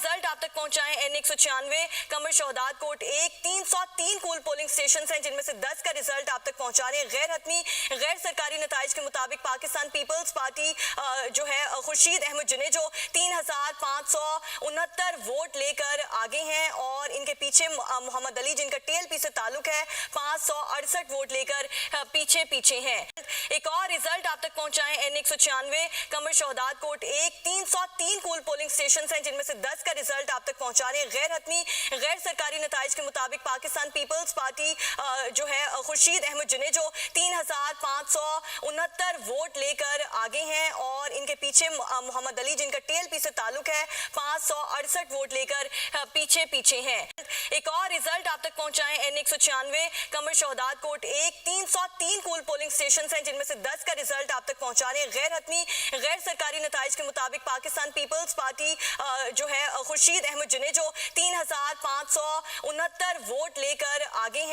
Result आप तक पहुंचाएं N196 कमर शोहदाद कोट 1 303 कूल पोलिंग स्टेशन हैं जिनमें से 10 का रिजल्ट आप तक पहुंचा रहे हैं। गैर हतमी गैर सरकारी नताइज के मुताबिक पाकिस्तान पीपल्स पार्टी जो है खुर्शीद अहमद जुनेजो 3569 वोट लेकर आगे हैं और इनके पीछे मोहम्मद अली जिनका TLP से ताल्लुक है 568 वोट लेकर पीछे हैं। एक और रिजल्ट आप तक पहुंचाएं N196 कमर शोहदाद कोट 1 303 कूल पोलिंग स्टेशन हैं जिनमें से 10 का रिजल्ट आप तक पहुंचा रहे हैं। गैर हतमी गैर सरकारी नताइज के मुताबिक पाकिस्तान पीपल्स पार्टी जो है खुर्शीद अहमद जुनेजो 3569 वोट लेकर आगे हैं और इनके पीछे मोहम्मद अली जिनका TLP से ताल्लुक है 568 वोट लेकर पीछे हैं। एक और रिजल्ट आप तक पहुंचाएं N196 कमर शोहदाद कोट 1 303 कूल पोलिंग स्टेशन हैं जिनमें से 10 का रिजल्ट आप तक पहुंचा रहे हैं। गैर हतमी गैर सरकारी नताइज के मुताबिक पाकिस्तान पीपल्स पार्टी जो है खुर्शीद अहमद जुनेजो 3569 वोट लेकर आगे हैं।